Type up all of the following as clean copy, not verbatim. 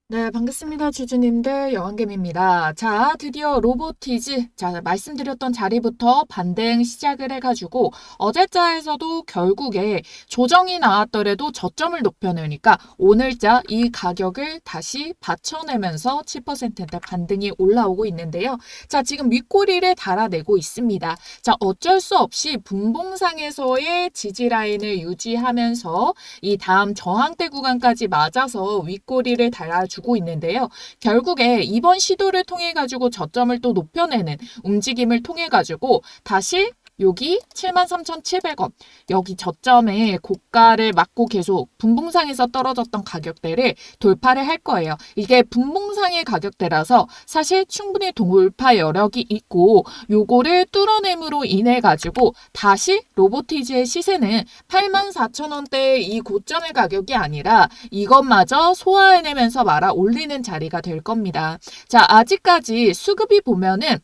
네, 반갑습니다. 주주님들, 여왕개미입니다. 자, 드디어 로보티즈, 자, 말씀드렸던 자리부터 반등 시작을 해가지고, 어제자에서도 결국에 조정이 나왔더라도 저점을 높여놓으니까, 오늘자 이 가격을 다시 받쳐내면서 7%대 반등이 올라오고 있는데요. 자, 지금 윗꼬리를 달아내고 있습니다. 자, 어쩔 수 없이 분봉상에서의 지지라인을 유지하면서, 이 다음 저항대 구간까지 맞아서 윗꼬리를 달아주고 있는데요. 결국에 이번 시도를 통해 가지고 저점을 또 높여내는 움직임을 통해 가지고 다시 여기 73,700원 여기 저점에 고가를 맞고 계속 분봉상에서 떨어졌던 가격대를 돌파를 할 거예요. 이게 분봉상의 가격대라서 사실 충분히 돌파 여력이 있고 요거를 뚫어냄으로 인해 가지고 다시 로보티즈의 시세는 84,000원대의 이 고점의 가격이 아니라 이것마저 소화해내면서 말아 올리는 자리가 될 겁니다. 자, 아직까지 수급이 보면은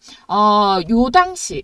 요 당시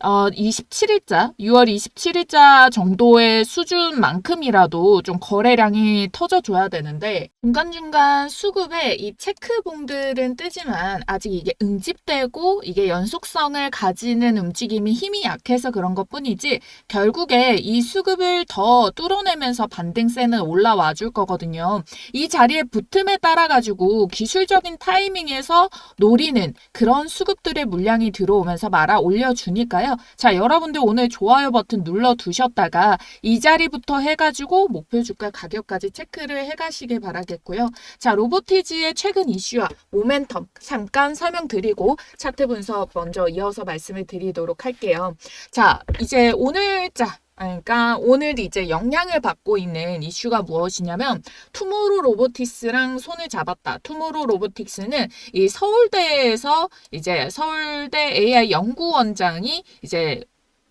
27일자, 6월 27일자 정도의 수준만큼이라도 좀 거래량이 터져줘야 되는데, 중간중간 수급에 이 체크봉들은 뜨지만, 아직 이게 응집되고, 이게 연속성을 가지는 움직임이 힘이 약해서 그런 것 뿐이지, 결국에 이 수급을 더 뚫어내면서 반등세는 올라와 줄 거거든요. 이 자리에 붙음에 따라가지고 기술적인 타이밍에서 노리는 그런 수급들의 물량이 들어오면서 말아 올려주니까요. 자, 여러분들 오늘 좋아요 버튼 눌러두셨다가 이 자리부터 해가지고 목표 주가 가격까지 체크를 해가시길 바라겠고요. 자, 로보티즈의 최근 이슈와 모멘텀 잠깐 설명드리고 차트 분석 먼저 이어서 말씀을 드리도록 할게요. 자, 이제 오늘자 그러니까 오늘 이제 영향을 받고 있는 이슈가 무엇이냐면 투모로우 로보틱스랑 손을 잡았다. 투모로우 로보틱스는 이 서울대에서 이제 서울대 AI 연구원장이 이제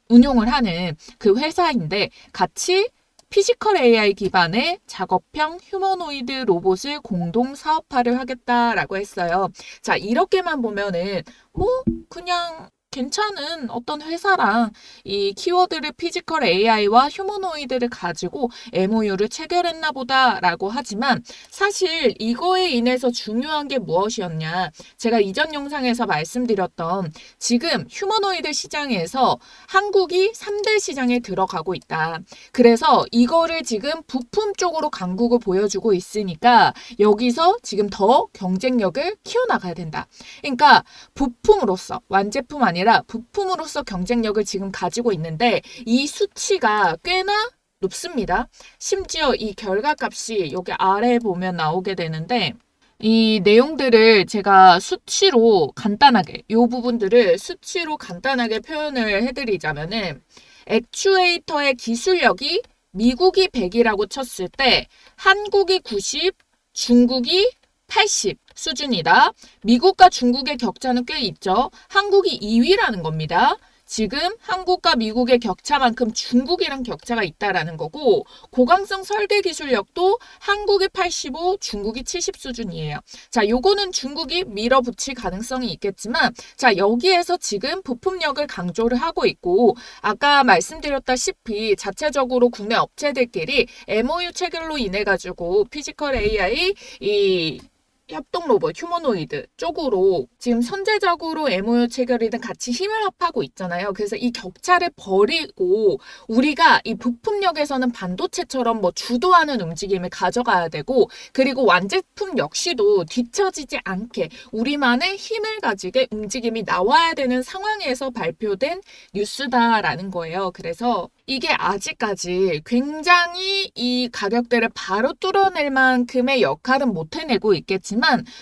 운용을 하는 그 회사인데 같이 피지컬 AI 기반의 작업형 휴머노이드 로봇을 공동 사업화를 하겠다라고 했어요. 자, 이렇게만 보면은 그냥 괜찮은 어떤 회사랑 이 키워드를 피지컬 AI와 휴머노이드를 가지고 MOU를 체결했나 보다라고 하지만 사실 이거에 인해서 중요한 게 무엇이었냐. 제가 이전 영상에서 말씀드렸던 지금 휴머노이드 시장에서 한국이 3대 시장에 들어가고 있다. 그래서 이거를 지금 부품 쪽으로 강국을 보여주고 있으니까 여기서 지금 더 경쟁력을 키워나가야 된다. 그러니까 부품으로서 완제품 아니라 부품으로서 경쟁력을 지금 가지고 있는데 이 수치가 꽤나 높습니다. 심지어 이 결과값이 여기 아래 보면 나오게 되는데 이 내용들을 제가 수치로 간단하게 이 부분들을 수치로 간단하게 표현을 해드리자면은 액추에이터의 기술력이 미국이 100이라고 쳤을 때 한국이 90, 중국이 80 수준이다. 미국과 중국의 격차는 꽤 있죠. 한국이 2위라는 겁니다. 지금 한국과 미국의 격차만큼 중국이랑 격차가 있다라는 거고 고강성 설계 기술력도 한국이 85, 중국이 70 수준이에요. 자, 요거는 중국이 밀어붙일 가능성이 있겠지만 자, 여기에서 지금 부품력을 강조를 하고 있고 아까 말씀드렸다시피 자체적으로 국내 업체들끼리 MOU 체결로 인해 가지고 피지컬 AI 이 협동 로봇, 휴머노이드 쪽으로 지금 선제적으로 MOU 체결이든 같이 힘을 합하고 있잖아요. 그래서 이 격차를 버리고 우리가 이 부품력에서는 반도체처럼 뭐 주도하는 움직임을 가져가야 되고 그리고 완제품 역시도 뒤처지지 않게 우리만의 힘을 가지게 움직임이 나와야 되는 상황에서 발표된 뉴스다라는 거예요. 그래서 이게 아직까지 굉장히 이 가격대를 바로 뚫어낼 만큼의 역할은 못 해내고 있겠지만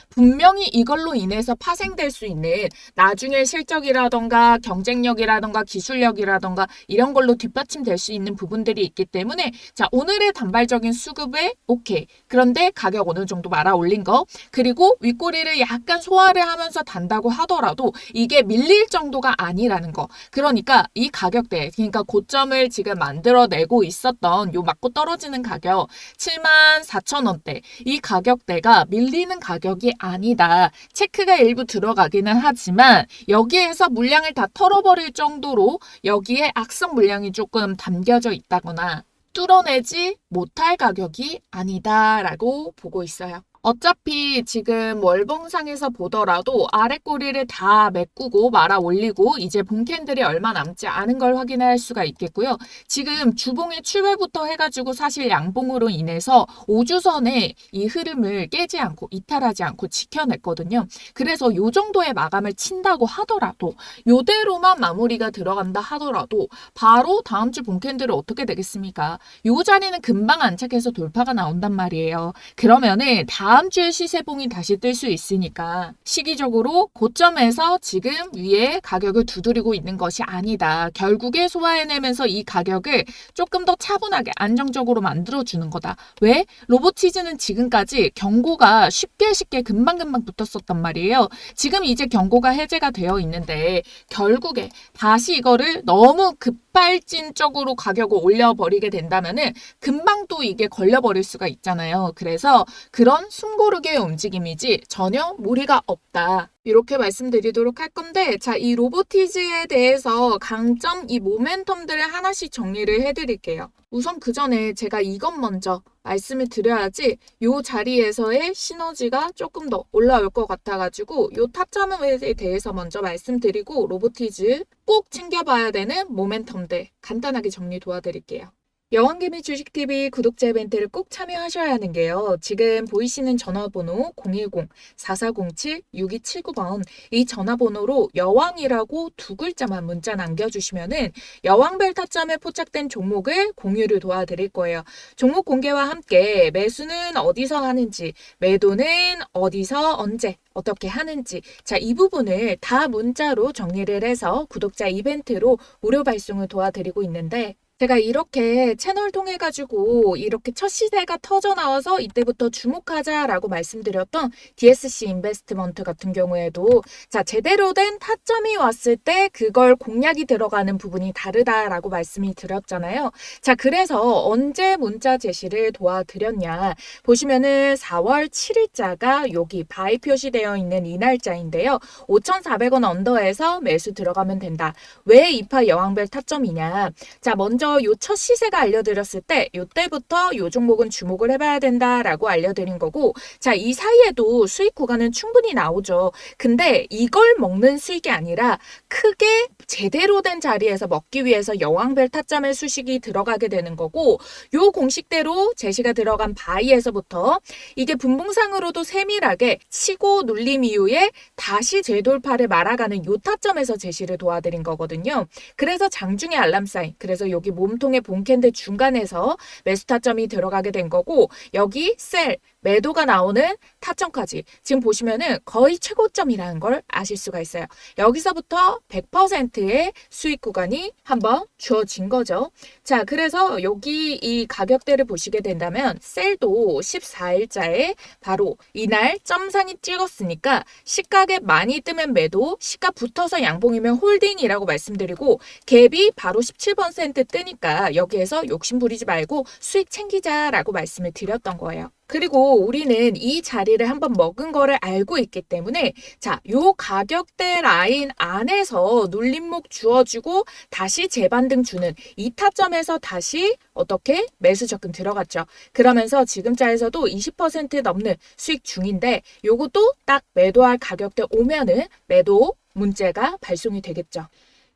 분명히 이걸로 인해서 파생될 수 있는 나중에 실적이라던가 경쟁력이라던가 기술력이라던가 이런 걸로 뒷받침될 수 있는 부분들이 있기 때문에 자, 오늘의 단발적인 수급에 오케이. 그런데 가격 어느 정도 말아 올린 거 그리고 윗꼬리를 약간 소화를 하면서 단다고 하더라도 이게 밀릴 정도가 아니라는 거. 그러니까 이 가격대 그러니까 고점을 지금 만들어내고 있었던 요 맞고 떨어지는 가격 74,000원대 이 가격대가 밀리는 가격이 아니다. 체크가 일부 들어가기는 하지만 여기에서 물량을 다 털어버릴 정도로 여기에 악성 물량이 조금 담겨져 있다거나 뚫어내지 못할 가격이 아니다라고 보고 있어요. 어차피 지금 월봉상에서 보더라도 아래 꼬리를 다 메꾸고 말아 올리고 이제 본캔들이 얼마 남지 않은 걸 확인할 수가 있겠고요. 지금 주봉의 출발부터 해가지고 사실 양봉으로 인해서 5주선의 이 흐름을 깨지 않고 이탈하지 않고 지켜냈거든요. 그래서 요 정도의 마감을 친다고 하더라도 요대로만 마무리가 들어간다 하더라도 바로 다음 주 본캔들은 어떻게 되겠습니까? 요 자리는 금방 안착해서 돌파가 나온단 말이에요. 그러면은 다음 주에 시세봉이 다시 뜰 수 있으니까 시기적으로 고점에서 지금 위에 가격을 두드리고 있는 것이 아니다. 결국에 소화해내면서 이 가격을 조금 더 차분하게 안정적으로 만들어주는 거다. 왜? 로보티즈는 지금까지 경고가 쉽게 금방금방 붙었었단 말이에요. 지금 이제 경고가 해제가 되어 있는데 결국에 다시 이거를 너무 급발진적으로 가격을 올려버리게 된다면은 금방 또 이게 걸려버릴 수가 있잖아요. 그래서 그런 숨고르기의 움직임이지 전혀 무리가 없다. 이렇게 말씀드리도록 할 건데, 자, 이 로보티즈에 대해서 강점, 이 모멘텀들을 하나씩 정리를 해드릴게요. 우선 그 전에 제가 이것 먼저 말씀을 드려야지 요 자리에서의 시너지가 조금 더 올라올 것 같아가지고 요 타점에 대해서 먼저 말씀드리고 로보티즈 꼭 챙겨봐야 되는 모멘텀들 간단하게 정리 도와드릴게요. 여왕개미 주식TV 구독자 이벤트를 꼭 참여하셔야 하는 게요. 지금 보이시는 전화번호 010-4407-6279번 이 전화번호로 여왕이라고 두 글자만 문자 남겨주시면은 여왕별 타점에 포착된 종목을 공유를 도와드릴 거예요. 종목 공개와 함께 매수는 어디서 하는지, 매도는 어디서 언제 어떻게 하는지 자, 이 부분을 다 문자로 정리를 해서 구독자 이벤트로 무료 발송을 도와드리고 있는데 제가 이렇게 채널 통해 가지고 이렇게 첫 시세가 터져 나와서 이때부터 주목하자라고 말씀드렸던 DSC 인베스트먼트 같은 경우에도 자, 제대로 된 타점이 왔을 때 그걸 공략이 들어가는 부분이 다르다라고 말씀이 드렸잖아요. 자, 그래서 언제 문자 제시를 도와드렸냐 보시면은 4월 7일자가 여기 바이 표시되어 있는 이 날짜인데요. 5,400원 언더에서 매수 들어가면 된다. 왜 이파 여왕별 타점이냐? 자, 먼저 요 첫 시세가 알려드렸을 때 요때부터 요 종목은 주목을 해봐야 된다라고 알려드린 거고 자, 이 사이에도 수익 구간은 충분히 나오죠. 근데 이걸 먹는 수익이 아니라 크게 제대로 된 자리에서 먹기 위해서 여왕별 타점의 수식이 들어가게 되는 거고 요 공식대로 제시가 들어간 바이에서부터 이게 분봉상으로도 세밀하게 치고 눌림 이후에 다시 재돌파를 말아가는 요 타점에서 제시를 도와드린 거거든요. 그래서 장중의 알람 사인, 그래서 여기 몸통의 본캔들 중간에서 매수 타점이 들어가게 된 거고 여기 셀, 매도가 나오는 타점까지 지금 보시면은 거의 최고점이라는 걸 아실 수가 있어요. 여기서부터 100%의 수익 구간이 한번 주어진 거죠. 자, 그래서 여기 이 가격대를 보시게 된다면 셀도 14일자에 바로 이날 점상이 찍었으니까 시가에 많이 뜨면 매도, 시가 붙어서 양봉이면 홀딩이라고 말씀드리고 갭이 바로 17% 뜨니까 여기에서 욕심 부리지 말고 수익 챙기자라고 말씀을 드렸던 거예요. 그리고 우리는 이 자리를 한번 먹은 거를 알고 있기 때문에 자, 요 가격대 라인 안에서 눌림목 주어주고 다시 재반등 주는 이 타점에서 다시 어떻게 매수 접근 들어갔죠. 그러면서 지금자에서도 20% 넘는 수익 중인데 요것도 딱 매도할 가격대 오면은 매도 문제가 발송이 되겠죠.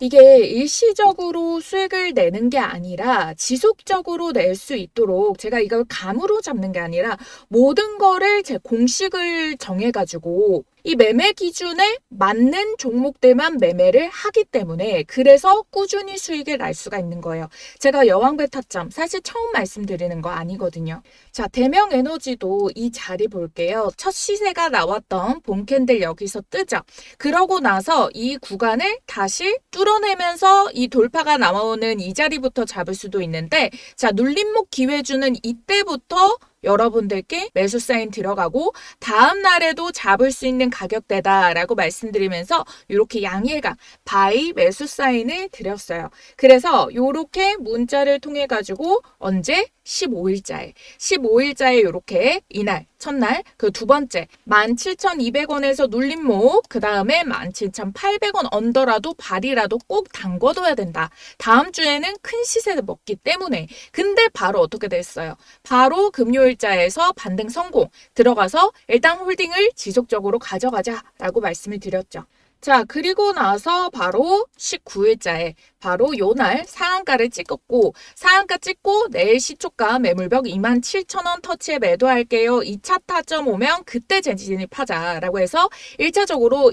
이게 일시적으로 수익을 내는 게 아니라 지속적으로 낼 수 있도록 제가 이걸 감으로 잡는 게 아니라 모든 거를 제 공식을 정해가지고 이 매매 기준에 맞는 종목들만 매매를 하기 때문에 그래서 꾸준히 수익을 날 수가 있는 거예요. 제가 여왕별 타점 사실 처음 말씀드리는 거 아니거든요. 자, 대명에너지도 이 자리 볼게요. 첫 시세가 나왔던 본캔들 여기서 뜨죠. 그러고 나서 이 구간을 다시 뚫어내면서 이 돌파가 나오는 이 자리부터 잡을 수도 있는데 자, 눌림목 기회 주는 이때부터 여러분들께 매수 사인 들어가고 다음 날에도 잡을 수 있는 가격대다라고 말씀드리면서 이렇게 양일간 바이 매수 사인을 드렸어요. 그래서 이렇게 문자를 통해 가지고 언제 15일자에 이렇게 이날, 첫날, 그 두 번째 17,200원에서 눌림목, 그 다음에 17,800원 언더라도 발이라도 꼭 담궈둬야 된다. 다음 주에는 큰 시세를 먹기 때문에. 근데 바로 어떻게 됐어요? 바로 금요일자에서 반등 성공 들어가서 일단 홀딩을 지속적으로 가져가자라고 말씀을 드렸죠. 자, 그리고 나서 바로 19일자에 바로 요날 상한가를 찍었고, 상한가 찍고 내일 시초가 매물벽 27,000원 터치에 매도할게요. 2차 타점 오면 그때 재진입하자라고 해서 1차적으로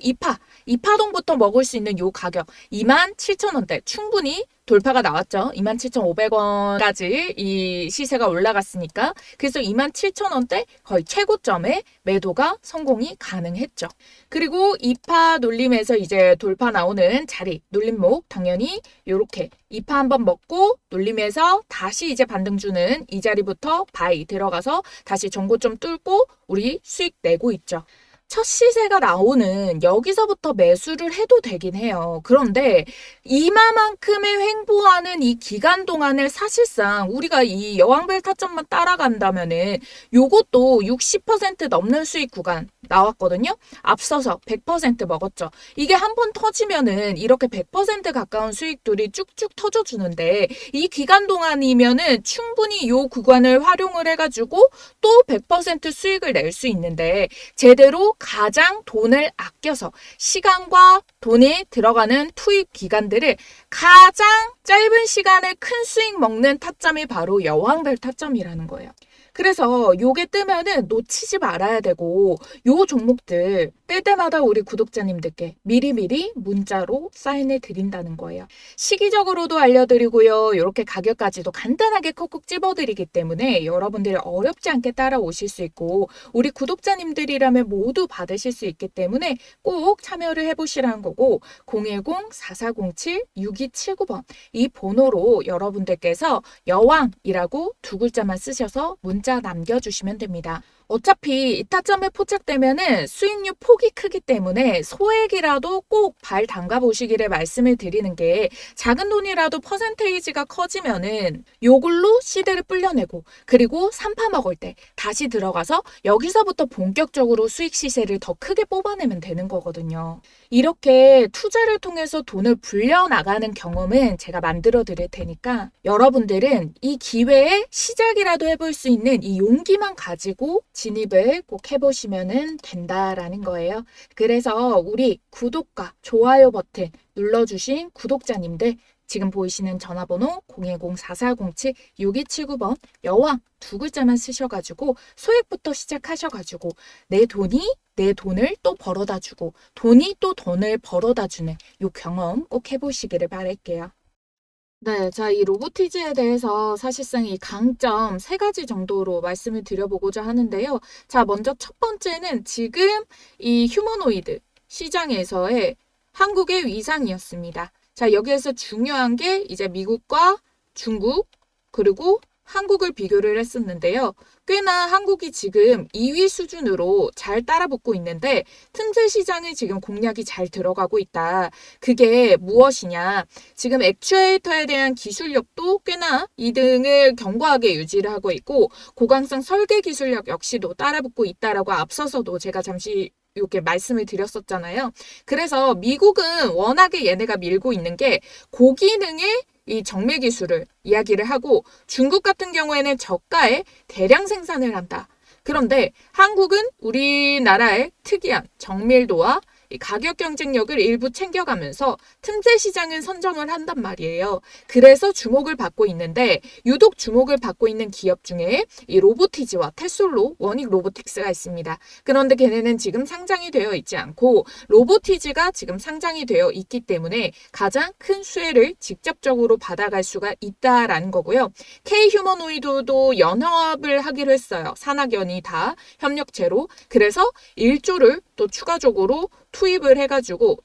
2파동부터 먹을 수 있는 요 가격 27,000원대 충분히 돌파가 나왔죠. 27,500원까지 이 시세가 올라갔으니까. 그래서 27,000원대 거의 최고점에 매도가 성공이 가능했죠. 그리고 2파 눌림에서 이제 돌파 나오는 자리, 눌림목 당연히 이렇게 2파 한번 먹고 눌림에서 다시 이제 반등 주는 이 자리부터 바이 들어가서 다시 전고점 뚫고 우리 수익 내고 있죠. 첫 시세가 나오는 여기서부터 매수를 해도 되긴 해요. 그런데 이마만큼의 횡보하는 이 기간 동안을 사실상 우리가 이 여왕벨 타점만 따라간다면은 요것도 60% 넘는 수익 구간 나왔거든요. 앞서서 100% 먹었죠. 이게 한 번 터지면은 이렇게 100% 가까운 수익들이 쭉쭉 터져주는데 이 기간 동안이면은 충분히 요 구간을 활용을 해가지고 또 100% 수익을 낼 수 있는데 제대로 가장 돈을 아껴서 시간과 돈이 들어가는 투입 기간들을 가장 짧은 시간에 큰 수익 먹는 타점이 바로 여왕별 타점이라는 거예요. 그래서 요게 뜨면은 놓치지 말아야 되고 요 종목들 뜰 때마다 우리 구독자님들께 미리미리 문자로 사인해 드린다는 거예요. 시기적으로도 알려드리고요. 이렇게 가격까지도 간단하게 콕콕 찝어드리기 때문에 여러분들이 어렵지 않게 따라오실 수 있고 우리 구독자님들이라면 모두 받으실 수 있기 때문에 꼭 참여를 해보시라는 거고 010-4407-6279번 이 번호로 여러분들께서 여왕이라고 두 글자만 쓰셔서 문자 남겨주시면 됩니다. 어차피 이 타점에 포착되면은 수익률 폭이 크기 때문에 소액이라도 꼭 발 담가 보시기를 말씀을 드리는 게 작은 돈이라도 퍼센테이지가 커지면은 요걸로 시대를 불려내고 그리고 3파 먹을 때 다시 들어가서 여기서부터 본격적으로 수익 시세를 더 크게 뽑아내면 되는 거거든요. 이렇게 투자를 통해서 돈을 불려나가는 경험은 제가 만들어 드릴 테니까 여러분들은 이 기회에 시작이라도 해볼 수 있는 이 용기만 가지고 진입을 꼭 해보시면 된다라는 거예요. 그래서 우리 구독과 좋아요 버튼 눌러주신 구독자님들 지금 보이시는 전화번호 010-4407-6279번 여왕 두 글자만 쓰셔가지고 소액부터 시작하셔가지고 내 돈을 또 벌어다 주고 돈이 또 돈을 벌어다 주는 요 경험 꼭 해보시기를 바랄게요. 네, 자, 이 로보티즈에 대해서 사실상 이 강점 세 가지 정도로 말씀을 드려보고자 하는데요. 자, 먼저 첫 번째는 지금 이 휴머노이드 시장에서의 한국의 위상이었습니다. 자, 여기에서 중요한 게 이제 미국과 중국 그리고 한국을 비교를 했었는데요. 꽤나 한국이 지금 2위 수준으로 잘 따라붙고 있는데 틈새 시장에 지금 공략이 잘 들어가고 있다. 그게 무엇이냐? 지금 액추에이터에 대한 기술력도 꽤나 2등을 견고하게 유지를 하고 있고 고강성 설계 기술력 역시도 따라붙고 있다라고 앞서서도 제가 잠시 이렇게 말씀을 드렸었잖아요. 그래서 미국은 워낙에 얘네가 밀고 있는 게 고기능의 이 정밀 기술을 이야기를 하고 중국 같은 경우에는 저가에 대량 생산을 한다. 그런데 한국은 우리나라의 특이한 정밀도와 이 가격 경쟁력을 일부 챙겨가면서 틈새 시장을 선점을 한단 말이에요. 그래서 주목을 받고 있는데 유독 주목을 받고 있는 기업 중에 이 로보티즈와 테솔로 원익 로보틱스가 있습니다. 그런데 걔네는 지금 상장이 되어 있지 않고 로보티즈가 지금 상장이 되어 있기 때문에 가장 큰 수혜를 직접적으로 받아갈 수가 있다라는 거고요. K휴머노이드도 연합을 하기로 했어요. 산학연이 다 협력체로. 그래서 1조를 또 추가적으로 투입을 해가지고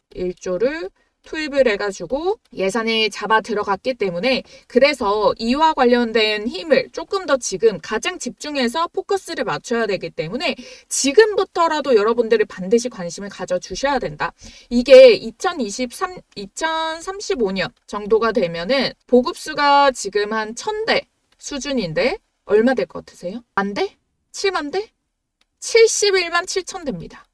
예산에 잡아 들어갔기 때문에 그래서 이와 관련된 힘을 조금 더 지금 가장 집중해서 포커스를 맞춰야 되기 때문에 지금부터라도 여러분들이 반드시 관심을 가져주셔야 된다. 이게 2035년 정도가 되면은 보급수가 지금 한 1000대 수준인데 얼마 될 것 같으세요? 만 대? 7만 대? 71만 7천 대입니다.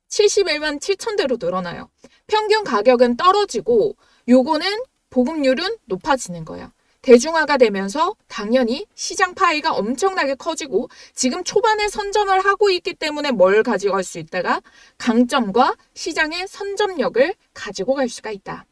71만 7천 대로 늘어나요. 평균 가격은 떨어지고 요거는 보급률은 높아지는 거예요. 대중화가 되면서 당연히 시장 파이가 엄청나게 커지고 지금 초반에 선점을 하고 있기 때문에 뭘 가져갈 수 있다가 강점과 시장의 선점력을 가지고 갈 수가 있다.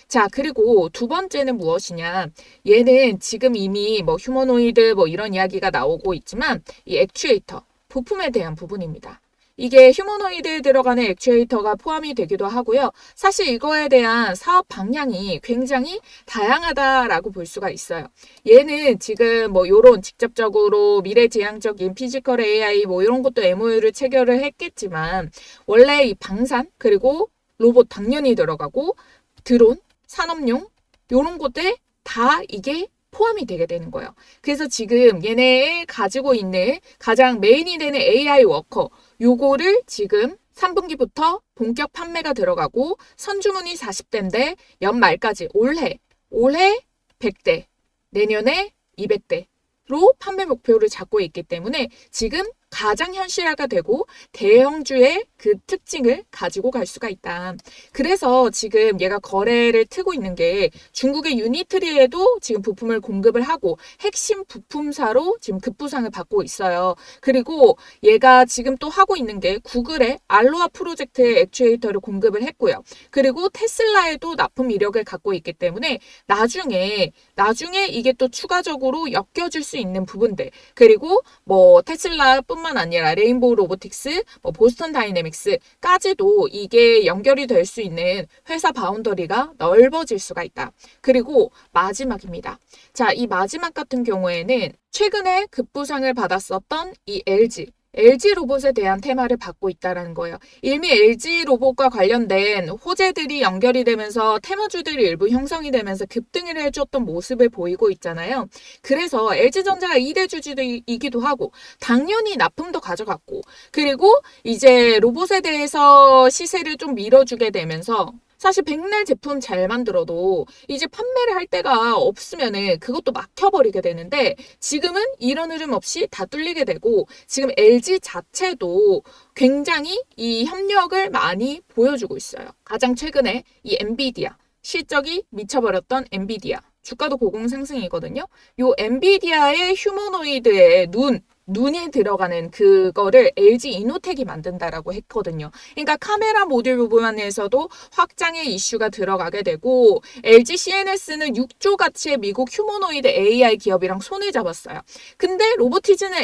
자, 그리고 두 번째는 무엇이냐. 얘는 지금 이미 뭐 휴머노이드 뭐 이런 이야기가 나오고 있지만 이 액추에이터, 부품에 대한 부분입니다. 이게 휴머노이드에 들어가는 액추에이터가 포함이 되기도 하고요. 사실 이거에 대한 사업 방향이 굉장히 다양하다라고 볼 수가 있어요. 얘는 지금 뭐 요런 직접적으로 미래지향적인 피지컬 AI 뭐 이런 것도 MOU를 체결을 했겠지만 원래 이 방산 그리고 로봇 당연히 들어가고 드론, 산업용 요런 것들 다 이게 포함이 되게 되는 거예요. 그래서 지금 얘네 가지고 있는 가장 메인이 되는 AI 워커 요거를 지금 3분기부터 본격 판매가 들어가고 선주문이 40대인데 연말까지 올해 100대, 내년에 200대로 판매 목표를 잡고 있기 때문에 지금 가장 현실화가 되고 대형주의 그 특징을 가지고 갈 수가 있다. 그래서 지금 얘가 거래를 트고 있는 게 중국의 유니트리에도 지금 부품을 공급을 하고 핵심 부품사로 지금 급부상을 받고 있어요. 그리고 얘가 지금 또 하고 있는 게 구글의 알로하 프로젝트의 액추에이터를 공급을 했고요. 그리고 테슬라에도 납품 이력을 갖고 있기 때문에 나중에 이게 또 추가적으로 엮여줄 수 있는 부분들 그리고 뭐 테슬라뿐만 아니라 레인보우 로보틱스, 뭐 보스턴 다이내믹스까지도 이게 연결이 될 수 있는 회사 바운더리가 넓어질 수가 있다. 그리고 마지막입니다. 자, 이 마지막 같은 경우에는 최근에 급부상을 받았었던 이 LG 로봇에 대한 테마를 받고 있다는 거예요. 이미 LG 로봇과 관련된 호재들이 연결이 되면서 테마주들이 일부 형성이 되면서 급등을 해줬던 모습을 보이고 있잖아요. 그래서 LG전자가 2대 주주이기도 하고 당연히 납품도 가져갔고 그리고 이제 로봇에 대해서 시세를 좀 밀어주게 되면서 사실 백날 제품 잘 만들어도 이제 판매를 할 데가 없으면은 그것도 막혀버리게 되는데 지금은 이런 흐름 없이 다 뚫리게 되고 지금 LG 자체도 굉장히 이 협력을 많이 보여주고 있어요. 가장 최근에 이 엔비디아 실적이 미쳐버렸던 엔비디아 주가도 고공 상승이거든요. 요 엔비디아의 휴머노이드의 눈이 들어가는 그거를 LG 이노텍이 만든다라고 했거든요. 그러니까 카메라 모듈 부분에서도 확장의 이슈가 들어가게 되고 LG CNS는 6조 가치의 미국 휴머노이드 AI 기업이랑 손을 잡았어요. 근데 로보티즈는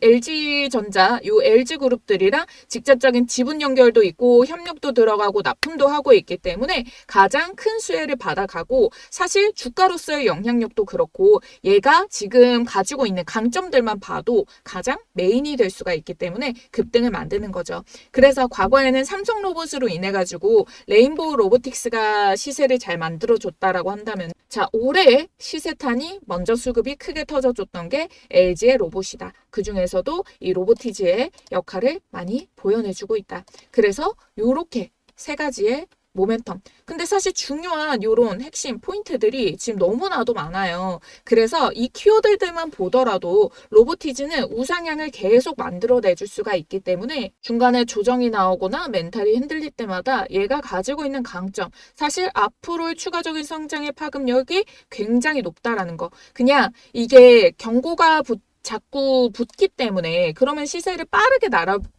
LG전자, 요 LG그룹들이랑 직접적인 지분 연결도 있고 협력도 들어가고 납품도 하고 있기 때문에 가장 큰 수혜를 받아가고 사실 주가로서의 영향력도 그렇고 얘가 지금 가지고 있는 강점들만 봐도 가장 메인이 될 수가 있기 때문에 급등을 만드는 거죠. 그래서 과거에는 삼성 로봇으로 인해 가지고 레인보우 로보틱스가 시세를 잘 만들어줬다라고 한다면 자 올해 시세탄이 먼저 수급이 크게 터져줬던 게 LG의 로봇이다. 그 중에서도 이 로보티즈의 역할을 많이 보여내주고 있다. 그래서 요렇게 세 가지의 모멘텀. 근데 사실 중요한 요런 핵심 포인트들이 지금 너무나도 많아요. 그래서 이 키워드들만 보더라도 로보티즈는 우상향을 계속 만들어내줄 수가 있기 때문에 중간에 조정이 나오거나 멘탈이 흔들릴 때마다 얘가 가지고 있는 강점, 사실 앞으로의 추가적인 성장의 파급력이 굉장히 높다라는 거. 그냥 이게 경고가 자꾸 붙기 때문에 그러면 시세를 빠르게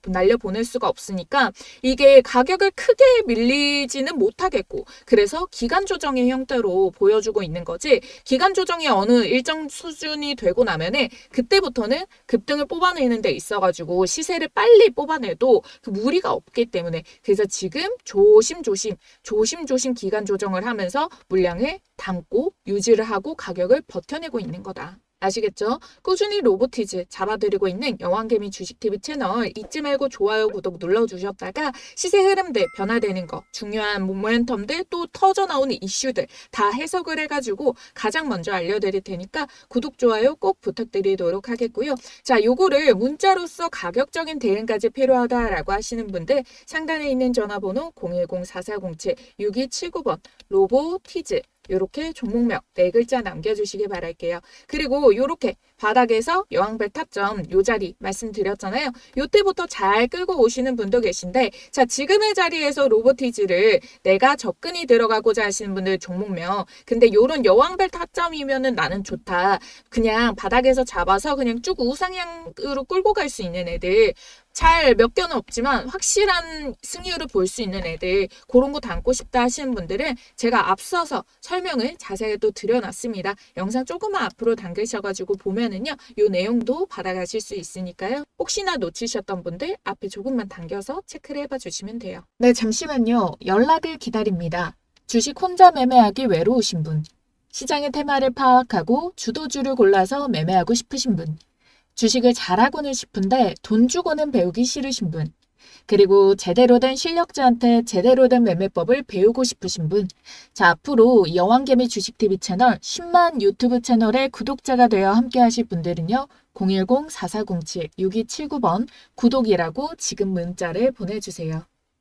날려보낼 수가 없으니까 이게 가격을 크게 밀리지는 못하겠고 그래서 기간 조정의 형태로 보여주고 있는 거지 기간 조정이 어느 일정 수준이 되고 나면은 그때부터는 급등을 뽑아내는 데 있어가지고 시세를 빨리 뽑아내도 그 무리가 없기 때문에 그래서 지금 조심조심 기간 조정을 하면서 물량을 담고 유지를 하고 가격을 버텨내고 있는 거다. 아시겠죠? 꾸준히 로보티즈 잡아드리고 있는 여왕개미 주식TV 채널 잊지 말고 좋아요, 구독 눌러주셨다가 시세 흐름들 변화되는 거 중요한 모멘텀들 또 터져나오는 이슈들 다 해석을 해가지고 가장 먼저 알려드릴 테니까 구독, 좋아요 꼭 부탁드리도록 하겠고요. 자, 요거를 문자로서 가격적인 대응까지 필요하다라고 하시는 분들 상단에 있는 전화번호 010-4407-6279번 로보티즈 이렇게 종목명 4글자 남겨주시기 바랄게요. 그리고 이렇게 바닥에서 여왕벨 타점 요 자리 말씀드렸잖아요. 요때부터 잘 끌고 오시는 분도 계신데 자 지금의 자리에서 로보티즈를 내가 접근이 들어가고자 하시는 분들 종목명 근데 요런 여왕벨 타점이면은 나는 좋다. 그냥 바닥에서 잡아서 그냥 쭉 우상향으로 끌고 갈 수 있는 애들 잘 몇 개는 없지만 확실한 승률을 볼 수 있는 애들 그런 거 담고 싶다 하시는 분들은 제가 앞서서 설명을 자세히 또 드려놨습니다. 영상 조금만 앞으로 당기셔가지고 보면은요. 요 내용도 받아가실 수 있으니까요. 혹시나 놓치셨던 분들 앞에 조금만 당겨서 체크를 해봐 주시면 돼요. 네, 잠시만요. 연락을 기다립니다. 주식 혼자 매매하기 외로우신 분, 시장의 테마를 파악하고 주도주를 골라서 매매하고 싶으신 분, 주식을 잘하고는 싶은데 돈 주고는 배우기 싫으신 분, 그리고 제대로 된 실력자한테 제대로 된 매매법을 배우고 싶으신 분. 자, 앞으로 여왕개미 주식TV 채널 10만 유튜브 채널의 구독자가 되어 함께 하실 분들은요. 010-4407-6279번 구독이라고 지금 문자를 보내주세요.